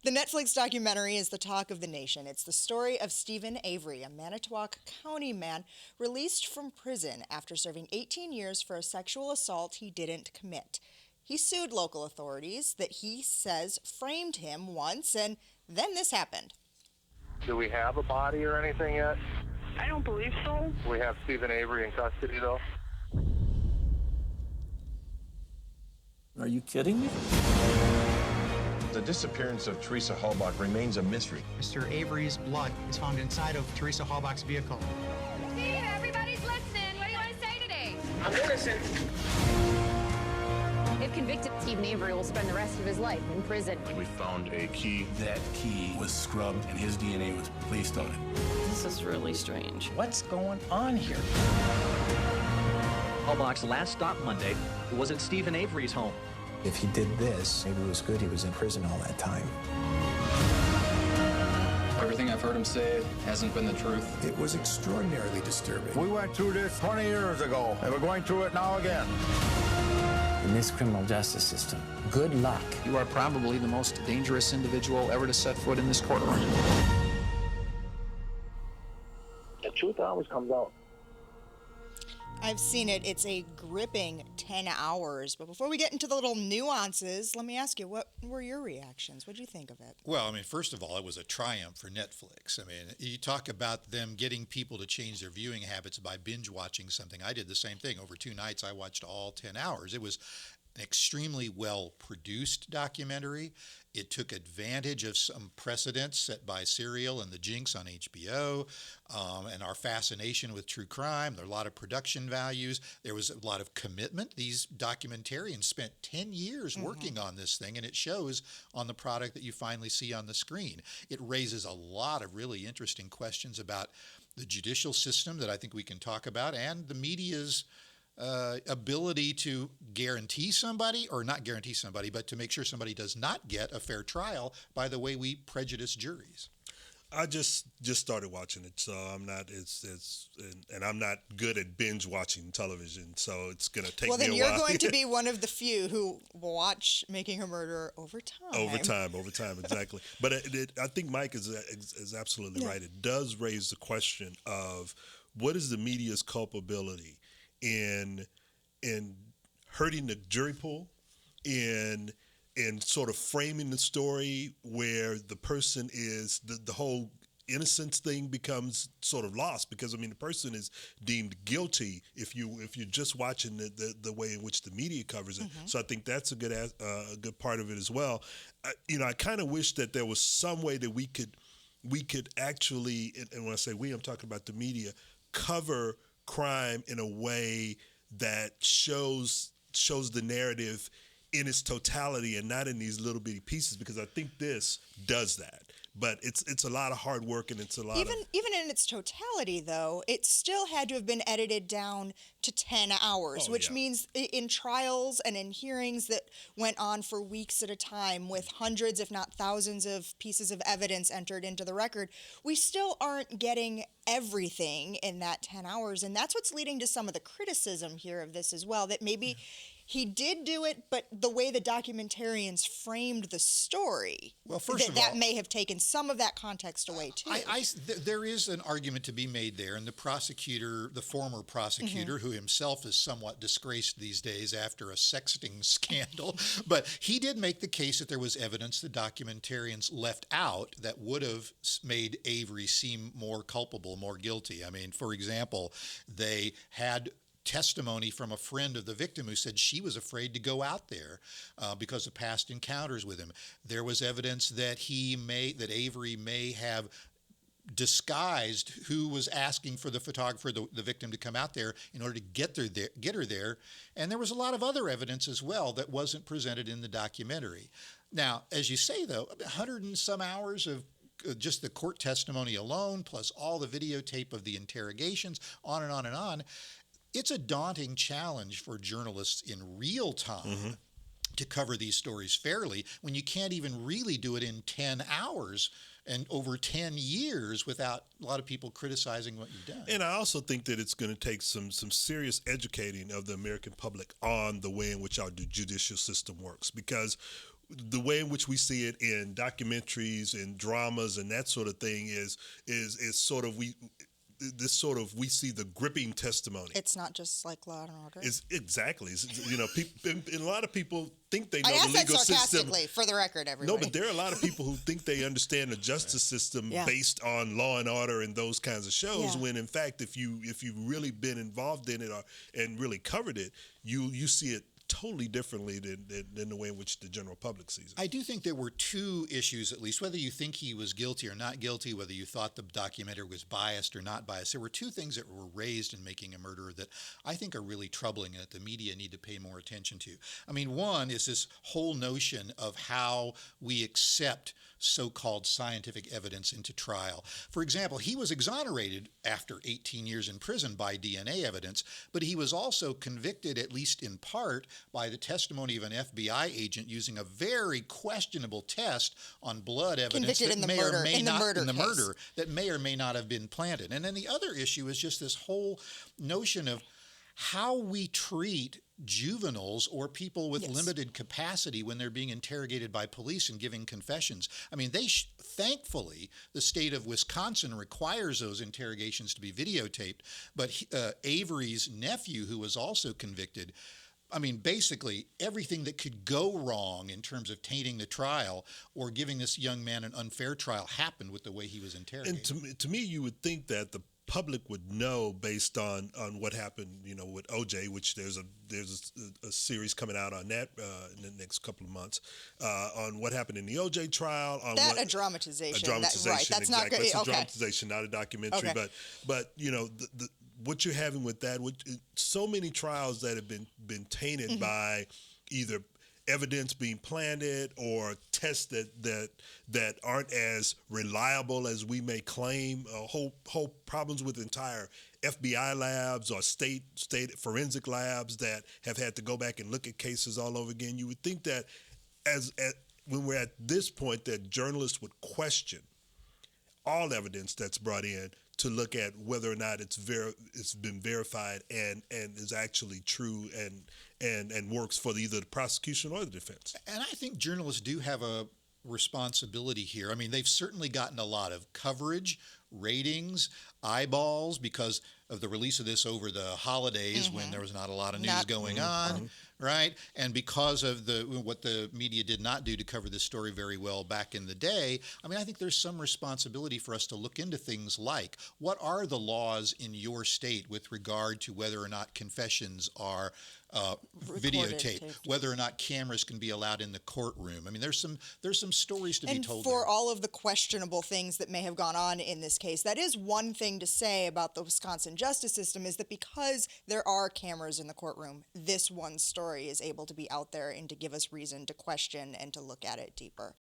The Netflix documentary is the talk of the nation. It's the story of Stephen Avery, a Manitowoc County man released from prison after serving 18 years for a sexual assault he didn't commit. He sued local authorities that he says framed him once, and then this happened. Do we have a body or anything yet? I don't believe so. We have Stephen Avery in custody, though. Are you kidding me? The disappearance of Teresa Halbach remains a mystery. Mr. Avery's blood is found inside of Teresa Halbach's vehicle. Steve, everybody's listening. What do you want to say today? I'm innocent. If convicted, Stephen Avery will spend the rest of his life in prison. We found a key. That key was scrubbed and his DNA was placed on it. This is really strange. What's going on here? Halbach's last stop Monday was at Stephen Avery's home. If he did this, maybe it was good he was in prison all that time. Everything I've heard him say hasn't been the truth. It was extraordinarily disturbing. We went through this 20 years ago, and we're going through it now again. In this criminal justice system, good luck. You are probably the most dangerous individual ever to set foot in this courtroom. The truth always comes out. I've seen it. It's a gripping 10 hours. But before we get into the little nuances, let me ask you, what were your reactions? What did you think of it? Well, I mean, first of all, it was a triumph for Netflix. I mean, you talk about them getting people to change their viewing habits by binge watching something. I did the same thing. Over 2 nights, I watched all 10 hours. It was an extremely well-produced documentary. It took advantage of some precedents set by Serial and The Jinx on HBO, and our fascination with true crime. There are a lot of production values. There was a lot of commitment. These documentarians spent 10 years working on this thing, and it shows on the product that you finally see on the screen. It raises a lot of really interesting questions about the judicial system that I think we can talk about, and the media's ability to guarantee somebody, or not guarantee somebody, but to make sure somebody does not get a fair trial by the way we prejudice juries. I just started watching it, so I'm not and I'm not good at binge watching television, so it's gonna take me a while. Well, then you're going to be one of the few who watch Making a Murderer over time. Over time, exactly. But I think Mike is absolutely right. It does raise the question of what is the media's culpability in hurting the jury pool, in sort of framing the story where the person is the whole innocence thing becomes sort of lost, because I mean the person is deemed guilty if you're just watching the way in which the media covers it. So I think that's a good part of it as well. I kind of wish that there was some way that we could actually, and when I say we, I'm talking about the media, cover crime in a way that shows the narrative in its totality and not in these little bitty pieces, because I think this does that. But it's a lot of hard work, and it's a lot even in its totality, though, it still had to have been edited down to 10 hours, which means in trials and in hearings that went on for weeks at a time with hundreds, if not thousands, of pieces of evidence entered into the record, we still aren't getting everything in that 10 hours. And that's what's leading to some of the criticism here of this as well, that maybe he did do it, but the way the documentarians framed the story, well, first of all, that may have taken some of that context away too. There is an argument to be made there, and the prosecutor, the former prosecutor, who himself is somewhat disgraced these days after a sexting scandal, but he did make the case that there was evidence the documentarians left out that would have made Avery seem more culpable, more guilty. I mean, for example, they had testimony from a friend of the victim who said she was afraid to go out there because of past encounters with him. There was evidence that Avery may have disguised who was asking for the photographer, the victim, to come out there in order to get her there. And there was a lot of other evidence as well that wasn't presented in the documentary. Now, as you say, though, 100 and some hours of just the court testimony alone, plus all the videotape of the interrogations, on and on and on. It's a daunting challenge for journalists in real time to cover these stories fairly when you can't even really do it in 10 hours and over 10 years without a lot of people criticizing what you've done. And I also think that it's going to take some serious educating of the American public on the way in which our judicial system works, because the way in which we see it in documentaries and dramas and that sort of thing is sort of we see the gripping testimony. It's not just like Law and Order. It's exactly. People, and a lot of people think they know I asked the legal that system. sarcastically, for the record, everybody. No, but there are a lot of people who think they understand the justice system based on Law and Order and those kinds of shows. When in fact, if you've really been involved in it and really covered it, you see it totally differently than the way in which the general public sees it. I do think there were two issues, at least, whether you think he was guilty or not guilty, whether you thought the documentary was biased or not biased. There were two things that were raised in Making a Murderer that I think are really troubling and that the media need to pay more attention to. I mean, one is this whole notion of how we accept so-called scientific evidence into trial. For example, he was exonerated after 18 years in prison by DNA evidence, but he was also convicted, at least in part, by the testimony of an FBI agent using a very questionable test on blood evidence that may or may not in the murder that may or may not have been planted. And then the other issue is just this whole notion of how we treat juveniles or people with limited capacity when they're being interrogated by police and giving confessions. I mean, thankfully, the state of Wisconsin requires those interrogations to be videotaped, but Avery's nephew, who was also convicted, I mean, basically, everything that could go wrong in terms of tainting the trial or giving this young man an unfair trial happened with the way he was interrogated. And to me, you would think that the public would know based on what happened, with OJ, which there's a series coming out on that in the next couple of months on what happened in the OJ trial. On a dramatization. That's exactly. Not good. It's a dramatization, not a documentary. Okay. But what you're having with that, so many trials that have been tainted by either evidence being planted or tests that aren't as reliable as we may claim, whole problems with entire FBI labs or state forensic labs that have had to go back and look at cases all over again. You would think that when we're at this point that journalists would question all evidence that's brought in to look at whether or not it's been verified and is actually true and works for either the prosecution or the defense. And I think journalists do have a responsibility here. I mean, they've certainly gotten a lot of coverage, ratings, eyeballs because of the release of this over the holidays when there was not a lot of news going on, right? And because of what the media did not do to cover this story very well back in the day, I mean, I think there's some responsibility for us to look into things like what are the laws in your state with regard to whether or not confessions are videotaped, whether or not cameras can be allowed in the courtroom. I mean, there's some stories to be told. And for all of the questionable things that may have gone on in this case, that is one thing to say about the Wisconsin justice system is that because there are cameras in the courtroom, this one story is able to be out there and to give us reason to question and to look at it deeper.